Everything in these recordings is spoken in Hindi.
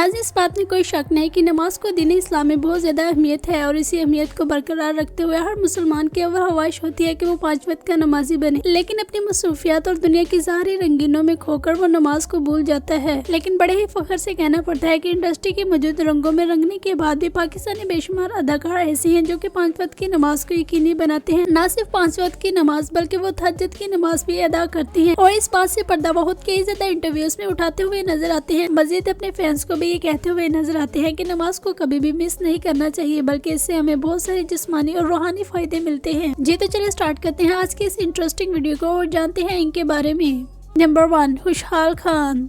नाज़ इस बात में कोई शक नहीं कि नमाज को दीन इस्लाम में बहुत ज़्यादा अहमियत है और इसी अहमियत को बरकरार रखते हुए हर मुसलमान की अव्वल ख्वाहिश होती है कि वो 5 वक्त का नमाजी बने। लेकिन अपनी मसरूफियात और दुनिया की ज़ाहिरी रंगीनों में खोकर वो नमाज को भूल जाता है। लेकिन बड़े ही फख्र से कहना पड़ता है कि इंडस्ट्री के मौजूद रंगों में रंगने के बाद भी पाकिस्तानी बेशुमार अदाकार ऐसे हैं जो कि 5 वक्त की नमाज को यकीनी बनाते हैं। न सिर्फ 5 वक्त की नमाज बल्कि वो तहज्जुद की नमाज भी अदा करती हैं और इस बात से पर्दा बहुत कई ज्यादा इंटरव्यूज में उठाते हुए नजर आते हैं। मजीद अपने फैंस को भी ये कहते हुए नजर आते हैं कि नमाज को कभी भी मिस नहीं करना चाहिए, बल्कि इससे हमें बहुत सारे जिस्मानी और रूहानी फायदे मिलते हैं। जी तो चलिए स्टार्ट करते हैं आज की इस इंटरेस्टिंग वीडियो को और जानते हैं इनके बारे में। नंबर 1, खुशहाल खान।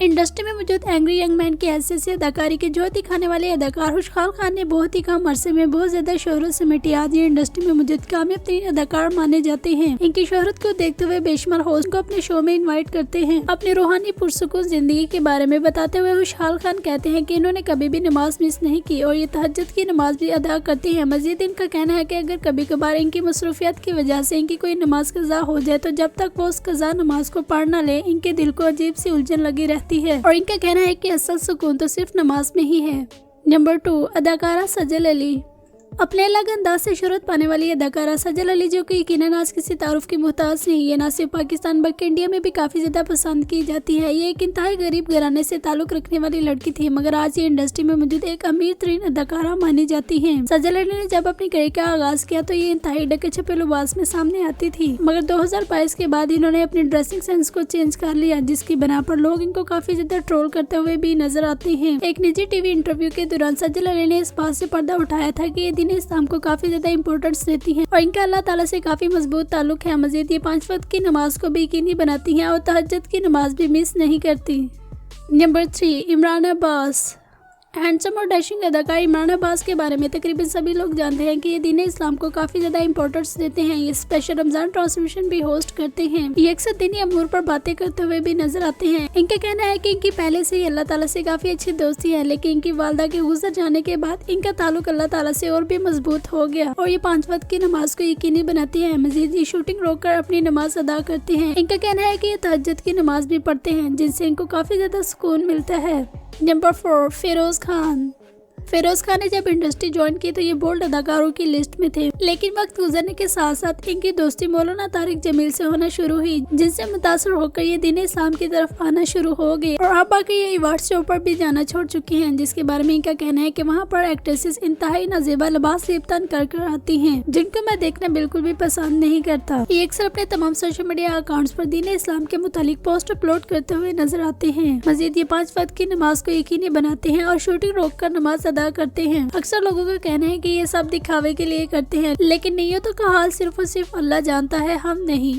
इंडस्ट्री में मौजूद एंग्री यंग मैन की हैसियत से अदाकारी की जोहर दिखाने वाले अदाकार खुशहाल खान ने बहुत ही कम अरसे में बहुत ज्यादा शोहरत समेटी। आज ये इंडस्ट्री में मौजूद कामयाब तरीन अदाकार माने जाते हैं। इनकी शोहरत को देखते हुए बेशुमार होस्ट को अपने शो में इनवाइट करते हैं। अपनी रूहानी पुरसुकून जिंदगी के बारे में बताते हुए खुशहाल खान कहते हैं कि इन्होंने कभी भी नमाज मिस नहीं की और ये तहज्जुद की नमाज भी अदा करते हैं। मजीद इनका कहना है कि अगर कभी कभार इनकी मसरूफियत की वजह से इनकी कोई नमाज कज़ा हो जाए तो जब तक वो उस कज़ा नमाज को पढ़ न ले इनके दिल को अजीब सी उलझन लगी रहती है और इनका कहना है कि असल सुकून तो सिर्फ नमाज में ही है। नंबर 2, अदाकारा सजल अली। अपने अलग अंदाज से शोहरत पाने वाली अदाकारा सजल अली जो कि यकीनन आज किसी तारुफ की मोहताज नहीं है, न सिर्फ पाकिस्तान बल्कि इंडिया में भी काफी ज्यादा पसंद की जाती है। ये एक इंतहाई गरीब घराने से ताल्लुक रखने वाली लड़की थी, मगर आज ये इंडस्ट्री में मौजूद एक अमीर तरीन अदाकारा मानी जाती है। सजल अली ने जब अपनी करियर का आगाज किया तो ये इंतहाई ढके छुपे लिबास में सामने आती थी, मगर 2022 के बाद इन्होंने अपनी ड्रेसिंग सेंस को चेंज कर लिया, जिसकी बना पर लोग इनको काफी ज्यादा ट्रोल करते हुए भी नजर आते हैं। एक निजी टीवी इंटरव्यू के दौरान सजल अली ने इस बात से पर्दा उठाया था कि ये दीन इस्लाम को काफी ज्यादा इम्पोर्टेंस देती हैं और इनका अल्लाह ताला से काफी मजबूत ताल्लुक है। मजीद ये 5 वक्त की नमाज को भी यकीनी बनाती हैं और तहज्जुद की नमाज भी मिस नहीं करती। नंबर 3, इमरान अब्बास। हैंडसम और डैशिंग अदाकार इमरान अब्बास के बारे में तकरीबन सभी लोग जानते हैं कि ये दीन इस्लाम को काफी ज्यादा इंपॉर्टेंस देते हैं। ये स्पेशल रमजान ट्रांसमिशन भी होस्ट करते हैं। ये अक्सर दीनी अमूर पर बातें करते हुए भी नजर आते हैं। इनका कहना है कि इनकी पहले से ही अल्लाह ताला से काफी अच्छी दोस्ती है, लेकिन इनकी वालदा के गुजर जाने के बाद इनका ताल्लुक अल्लाह ताला से और भी मजबूत हो गया और ये 5 वक्त की नमाज को यकीनी बनाती है। मजीद ये शूटिंग रोककर अपनी नमाज अदा करते हैं। इनका कहना है कि ये तहज्जुद की नमाज भी पढ़ते हैं, जिनसे इनको काफी ज्यादा सुकून मिलता है। नंबर 4, फिरोज खान। फिरोज खान ने जब इंडस्ट्री ज्वाइन की तो ये बोल्ड अदाकारों की लिस्ट में थे, लेकिन वक्त गुजरने के साथ साथ इनकी दोस्ती मौलाना तारिक जमील से होना शुरू हुई, जिनसे मुतासर होकर ये दीन इस्लाम की तरफ आना शुरू हो गए और अब आके ये अवार्ड शो पर भी जाना छोड़ चुके हैं, जिसके बारे में इनका कहना है कि वहाँ पर एक्ट्रेसेस इंतहाई नाजेबा लिबास लिपतान कर आती हैं, जिनको मैं देखना बिल्कुल भी पसंद नहीं करता। ये अक्सर अपने तमाम सोशल मीडिया अकाउंट्स पर दीन इस्लाम के मुतालिक पोस्ट अपलोड करते हुए नजर आते हैं। मजीद ये 5 वक्त की नमाज को यकीनी बनाते हैं और शूटिंग रोक कर नमाज अदा करते हैं। अक्सर लोगों का कहना है कि ये सब दिखावे के लिए करते हैं, लेकिन नीयतों का हाल सिर्फ और सिर्फ अल्लाह जानता है, हम नहीं।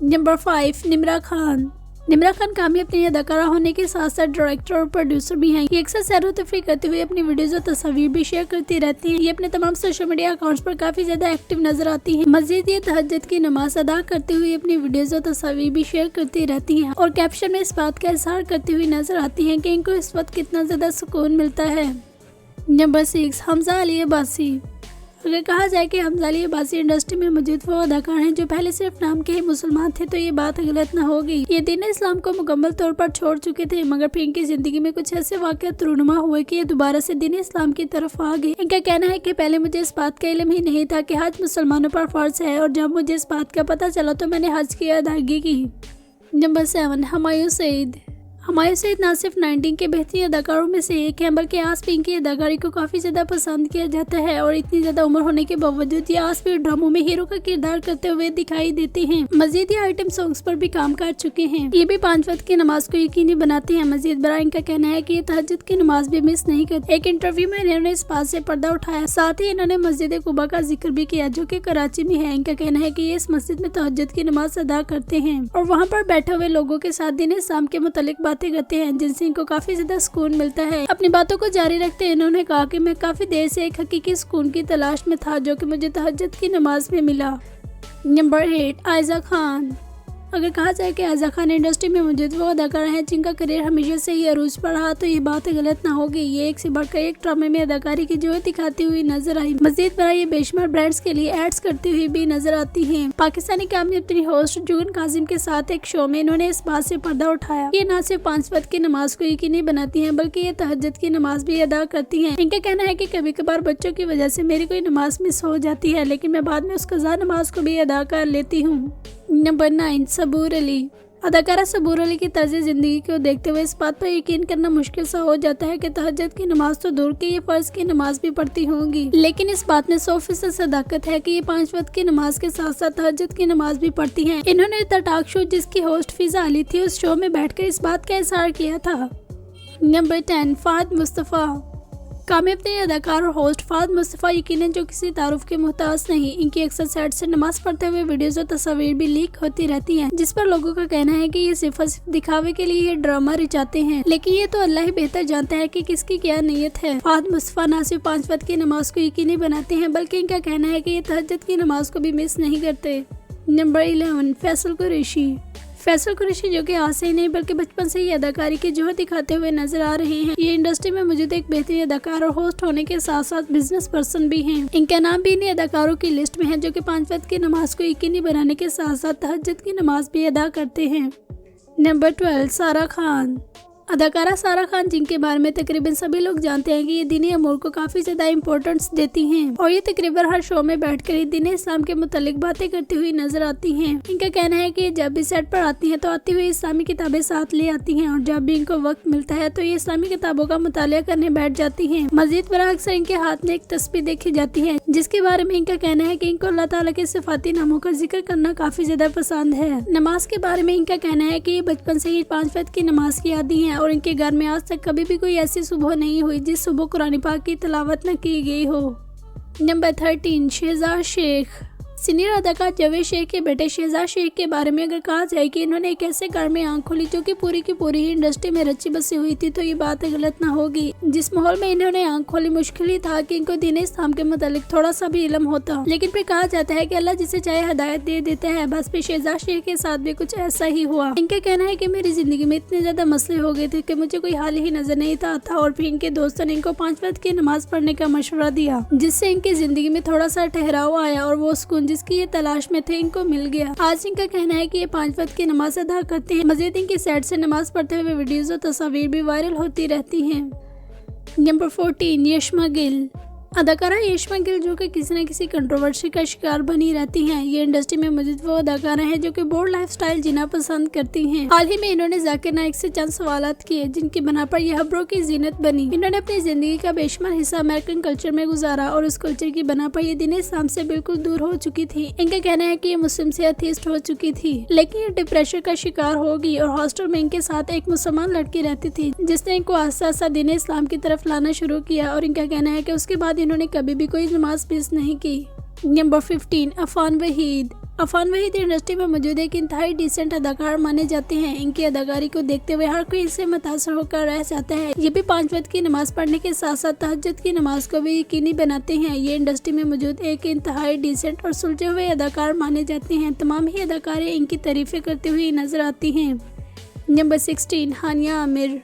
नंबर 5, निम्रा खान। निम्रा खान कामयाब नई अदाकारा होने के साथ साथ डायरेक्टर और प्रोड्यूसर भी हैं। ये अक्सर सैर तफरीह करते हुए अपनी वीडियोज और तस्वीर भी शेयर करती रहती हैं। ये अपने तमाम सोशल मीडिया अकाउंट्स पर काफी ज्यादा एक्टिव नजर आती हैं। मजीद ये तहज्जुद की नमाज अदा करते हुए अपनी वीडियोज और तस्वीर भी शेयर करती रहती हैं और कैप्शन में इस बात का इजहार करती हुई नजर आती हैं कि इनको इस वक्त कितना ज्यादा सुकून मिलता है। नंबर 6, हमजा अली अब्बासी। अगर कहा जाए कि हमजा अली अब्बासी इंडस्ट्री में मौजूद वो अदाकार हैं जो पहले सिर्फ नाम के ही मुसलमान थे तो ये बात गलत न होगी। ये दीन इस्लाम को मुकम्मल तौर पर छोड़ चुके थे, मगर फिर इनकी जिंदगी में कुछ ऐसे वाक़यात रूनुमा हुए कि ये दोबारा से दीन इस्लाम की तरफ आ गए। इनका कहना है कि पहले मुझे इस बात का इल्म ही नहीं था कि हज मुसलमानों पर फर्ज है और जब मुझे इस बात का पता चला तो मैंने हज की अदायगी की। नंबर 7, हुमायूं सईद। हुमायूं सईद न सिर्फ 19 के बेहतरीन अदाकारों में से एक है, बल्कि आज भी इनकी अदाकारी को काफी ज्यादा पसंद किया जाता है और इतनी ज्यादा उम्र होने के बावजूद ये आज भी ड्रामों में हीरो का किरदार करते हुए दिखाई देते हैं। मजीद ये आइटम सॉन्ग्स पर भी काम कर चुके हैं। ये भी 5 वक्त की नमाज को यकीनी बनाते हैं। मजीद बरा इनका कहना है कि ये तहज्जुद की नमाज भी मिस नहीं करते। एक इंटरव्यू में इन्होंने इस बात से पर्दा उठाया, साथ ही इन्होंने मस्जिद कुबा का जिक्र भी किया जो कि कराची में है। इनका कहना है कि ये इस मस्जिद में तहज्जुद की नमाज अदा करते हैं और वहाँ पर बैठे हुए लोगों के साथ दीन इस्लाम के मुतालिक बातें करते हैं, जिनसे इनको काफी ज्यादा सुकून मिलता है। अपनी बातों को जारी रखते हैं इन्होंने कहा कि मैं काफी देर से एक हकीकी सुकून की तलाश में था जो कि मुझे तहज्जुद की नमाज में मिला। नंबर 8, आयजा खान। अगर कहा जाए कि आज़ा खान इंडस्ट्री में मौजूद वो अदाकारा हैं जिनका करियर हमेशा से ही अरूज पर रहा, तो ये बात गलत ना होगी। ये एक से बढ़कर एक ड्रामे में अदाकारी की जोहर दिखाती हुई नजर आई। मजीद बड़ा ये बेशुमार ब्रांड्स के लिए एड्स करती हुई भी नजर आती है। पाकिस्तानी कामयाब होस्ट जुगन काजिम के साथ एक शो में इन्होंने इस बात से पर्दा उठाया। ये न सिर्फ 5 वक्त की नमाज को यकीनी बनाती है बल्कि ये तहज्जुद की नमाज भी अदा करती है। इनका कहना है कि कभी कभार बच्चों की वजह से मेरी कोई नमाज मिस हो जाती है, लेकिन मैं बाद में उस कज़ा नमाज को भी अदा कर लेती हूँ। नंबर 9, सबूर अली। अदाकारा सबूर अली की तर्ज जिंदगी को देखते हुए इस बात पर यकीन करना मुश्किल सा हो जाता है कि तहज्जुद की नमाज तो दूर की ये फर्ज की नमाज भी पढ़ती होंगी, लेकिन इस बात में 100% सदाकत है कि ये 5 वक्त की नमाज के साथ साथ तहज्जुद की नमाज भी पढ़ती हैं। इन्होंने द टॉक शो जिसकी होस्ट फिजा अली थी, उस शो में बैठकर इस बात का इज़हार किया था। नंबर 10, फहद मुस्तफ़ा। कामयाब अदाकार और होस्ट फहद मुस्तफ़ा यकीनन जो किसी तारुफ के मोहताज नहीं। इनकी अक्सर सेट से नमाज पढ़ते हुए वीडियोस और तस्वीर भी लीक होती रहती हैं, जिस पर लोगों का कहना है कि ये सिर्फ दिखावे के लिए ये ड्रामा रचाते हैं, लेकिन ये तो अल्लाह ही बेहतर जानता है कि किसकी क्या नीयत है। फहद मुस्तफ़ा न सिर्फ 5 वक्त की नमाज को यकीनी बनाते हैं बल्कि इनका कहना है कि ये तहज्जुद की नमाज को भी मिस नहीं करते। नंबर 11, फैसल कुरैशी। फैसल कुरैशी जो कि आज से ही नहीं बल्कि बचपन से ही अदाकारी की जोहर दिखाते हुए नजर आ रहे हैं। ये इंडस्ट्री में मौजूद एक बेहतरीन अदाकार और होस्ट होने के साथ साथ बिजनेस पर्सन भी हैं। इनका नाम भी इन्हीं अदाकारों की लिस्ट में है जो कि 5 वक्त की नमाज को यकीनी बनाने के साथ साथ तहज्जुद की नमाज भी अदा करते हैं। नंबर 12, सारा खान। अदाकारा सारा खान जिनके बारे में तकरीबन सभी लोग जानते हैं कि ये दीनी अमूर को काफी ज्यादा इम्पोर्टेंस देती हैं और ये तकरीबन हर शो में बैठकर ही दीन इस्लाम के मुतालिक बातें करती हुई नजर आती हैं। इनका कहना है कि ये जब भी सेट पर आती हैं तो आती हुई इस्लामी किताबें साथ ले आती हैं और जब भी इनको वक्त मिलता है तो ये इस्लामी किताबों का मुतालिया करने बैठ जाती हैं। मजीद बरा अक्सर इनके हाथ में एक तस्बीह देखी जाती है जिसके बारे में इनका कहना है कि इनको अल्लाह ताला के सिफाती नामों का जिक्र करना काफी ज्यादा पसंद है। नमाज के बारे में इनका कहना है कि ये बचपन से ही 5 वक्त की नमाज की आदी हैं और इनके घर में आज तक कभी भी कोई ऐसी सुबह नहीं हुई जिस सुबह कुरान पाक की तिलावत न की गई हो। नंबर 13, शहजाद शेख। सीनियर अदाकार जावेद शेख के बेटे शहजाद शेख के बारे में अगर कहा जाए कि इन्होंने एक ऐसे घर में आंख खोली जो कि पूरी की पूरी ही इंडस्ट्री में रची बसी हुई थी, तो ये बात गलत ना होगी। जिस माहौल में इन्होंने आंख खोली मुश्किल ही था कि इनको दीन इस्लाम के मुतालिक थोड़ा सा भी इल्म होता, लेकिन फिर कहा जाता है कि अल्लाह जिसे चाहे हिदायत दे देता है। बस फिर शहजाद शेख के साथ भी कुछ ऐसा ही हुआ। इनका कहना है कि मेरी जिंदगी में इतने ज्यादा मसले हो गए थे कि मुझे कोई हाल ही नजर नहीं आता और फिर इनके दोस्तों ने इनको 5 वक्त की नमाज पढ़ने का मशवरा दिया, जिससे इनकी जिंदगी में थोड़ा सा ठहराव आया और वो सुकून जिसकी ये तलाश में थे इनको मिल गया। आज इनका कहना है कि ये 5 वक्त की नमाज अदा करते हैं। मजीद इनकी सेट से नमाज पढ़ते हुए वीडियोस और तस्वीर भी वायरल होती रहती हैं। नंबर 14, यशमा गिल। अदाकारा यशमा गिल जो कि किसी न किसी कंट्रोवर्सी का शिकार बनी रहती हैं। ये इंडस्ट्री में मौजूद वो अदाकारा हैं जो कि बोल्ड लाइफस्टाइल जीना पसंद करती हैं। हाल ही में इन्होंने जाकिर नाइक से चंद सवालात किए जिनकी बना पर यह हब्रों की जीनत बनी। इन्होंने अपनी जिंदगी का बेशुमार हिस्सा अमेरिकन कल्चर में गुजारा और उस कल्चर की बना पर ये दीन इस्लाम से बिल्कुल दूर हो चुकी थी। इनका कहना है कि ये मुस्लिम से अथीस्ट हो चुकी थी, लेकिन ये डिप्रेशन का शिकार होगी और हॉस्टल में इनके साथ एक मुसलमान लड़की रहती थी जिसने इनको आस्ता आस्ता दीन इस्लाम की तरफ लाना शुरू किया और इनका कहना है कि उसके बाद इन्होंने कभी भी कोई नमाज मिस नहीं की। नंबर 15, अफान वहीद। अफान वहीद इंडस्ट्री में मौजूद एक इंतहाई डिसेंट अदाकार माने जाते हैं। इनकी अदाकारी को देखते हुए हर कोई इससे मुतासर होकर रह जाता है। ये भी 5 वक्त की नमाज पढ़ने के साथ साथ तहज्जुद की नमाज को भी यकीनी बनाते हैं। ये इंडस्ट्री में मौजूद एक इंतहाई डिसेंट और सुलझे हुए अदाकार माने जाते हैं। तमाम ही अदाकारें इनकी तारीफें करती हुई नजर आती हैं। नंबर 16, हानिया आमिर।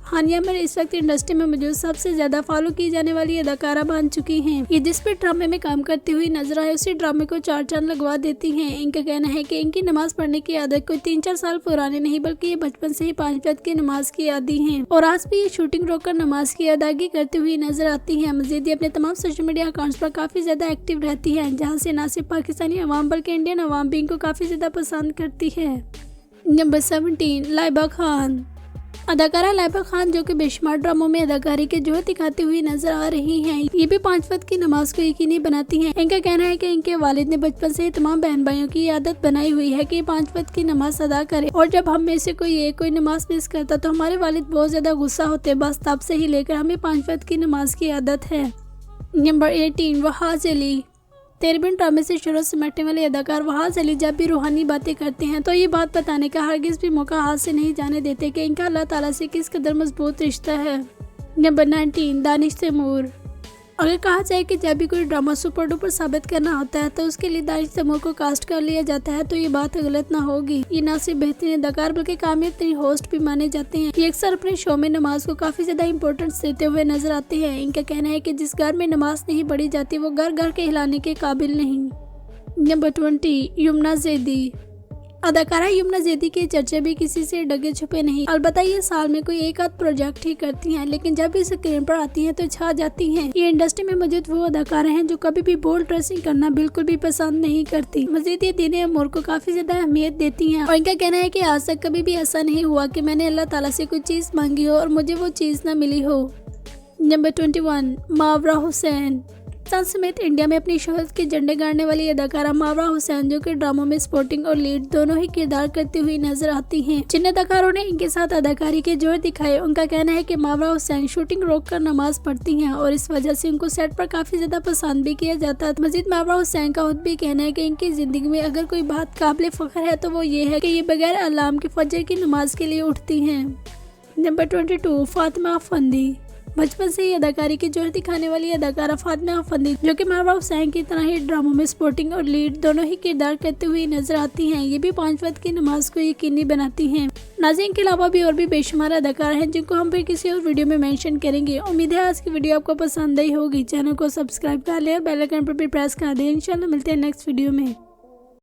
हानिया आमिर इस वक्त इंडस्ट्री में मौजूद सबसे ज्यादा फॉलो की जाने वाली अदाकारा बन चुकी हैं। ये जिस भी ड्रामे में काम करती हुई नजर आए उसी ड्रामे को 4 चांद लगवा देती हैं। इनका कहना है कि इनकी नमाज पढ़ने की आदत कोई 3-4 साल पुरानी नहीं बल्कि ये बचपन से ही 5 वक्त की नमाज की आदी हैं और आज भी ये शूटिंग रोककर नमाज की अदायगी करती हुई नजर आती है। मजीद ये अपने तमाम सोशल मीडिया अकाउंट्स पर काफी ज्यादा एक्टिव रहती है, जहाँ से न सिर्फ पाकिस्तानी अवाम बल्कि इंडियन अवाम भी इनको काफी ज्यादा पसंद करती है। नंबर 17, लाइबा खान। अदाकारा लाइबा खान जो कि बेशुमार ड्रामों में अदाकारी के जोहर दिखाती हुई नजर आ रही हैं। ये भी 5 वक्त की नमाज को यकीनी बनाती हैं। इनका कहना है कि इनके वालिद ने बचपन से ही तमाम बहन भाइयों की आदत बनाई हुई है कि 5 वक्त की नमाज अदा करे और जब हम में से कोई नमाज मिस करता तो हमारे वालिद बहुत ज्यादा गुस्सा होते। बस तब से ही लेकर हमें 5 वक्त की नमाज की आदत है। नंबर 18, वहाज अली। तेरबिन ड्रामे से शोहरत समेटने वाले अदाकार वहाज अली जब भी रूहानी बातें करते हैं तो ये बात बताने का हरगिज भी मौका हाथ से नहीं जाने देते कि इनका अल्लाह ताला से किस कदर मजबूत रिश्ता है। नंबर 19, दानिश तैमूर। अगर कहा जाए कि जब भी कोई ड्रामा सुपर डुपर साबित करना होता है तो उसके लिए दानिश तैमूर को कास्ट कर लिया जाता है, तो ये बात गलत ना होगी। ये ना सिर्फ बेहतरीन अदाकार बल्कि कामयाब तरीन होस्ट भी माने जाते हैं। ये अक्सर अपने शो में नमाज को काफी ज्यादा इंपॉर्टेंस देते हुए नजर आते हैं। इनका कहना है कि जिस घर में नमाज नहीं पढ़ी जाती वो घर घर के हिलाने के काबिल नहीं। नंबर 20, यमुना जैदी। अदाकारा यमुना जैदी के चर्चे भी किसी से डगे छुपे नहीं। अलबत्ता ये साल में कोई एक आध प्रोजेक्ट ही करती हैं, लेकिन जब भी स्क्रीन पर आती हैं तो छा जाती हैं। ये इंडस्ट्री में मौजूद वो अदाकारा हैं जो कभी भी बोल्ड ड्रेसिंग करना बिल्कुल भी पसंद नहीं करती। मजीद ये दीन अमूर को काफी ज्यादा अहमियत देती हैं और इनका कहना है कि आज तक कभी भी ऐसा नहीं हुआ कि मैंने अल्लाह ताला से कोई चीज मांगी हो और मुझे वो चीज न मिली हो। नंबर 21, मावरा हुसैन। पाकिस्तान समेत इंडिया में अपनी शोहरत के झंडे गाड़ने वाली अदाकारा मावरा हुसैन जो कि ड्रामों में स्पोर्टिंग और लीड दोनों ही किरदार करती हुई नजर आती हैं। जिन अदाकारों ने इनके साथ अदाकारी के जोर दिखाए उनका कहना है कि मावरा हुसैन शूटिंग रोककर नमाज पढ़ती हैं और इस वजह से उनको सेट पर काफी ज्यादा पसंद भी किया जाता है। मजीद मावरा हुसैन का खुद भी कहना है कि इनकी जिंदगी में अगर कोई बात काबिल फख्र है तो वो ये है कि ये बगैर अलार्म के फजर की नमाज के लिए उठती हैं। नंबर 22, फातिमा अफंदी। बचपन से ही अदाकारी की जोर दिखाने वाली अदाकारा फातिमा अफंदी जो कि मावरा हुसैन की तरह ही ड्रामों में स्पोर्टिंग और लीड दोनों ही किरदार करते हुए नजर आती हैं। ये भी 5 वक्त की नमाज को यकीनी बनाती हैं। नाज़रीन के अलावा भी और भी बेशुमार अदाकार हैं जिनको हम फिर किसी और वीडियो में मेंशन करेंगे। उम्मीद है आज की वीडियो आपको पसंद आई होगी। चैनल को सब्सक्राइब कर लें और बेल आइकन पर भी प्रेस कर दें। इंशाल्लाह मिलते हैं नेक्स्ट वीडियो में।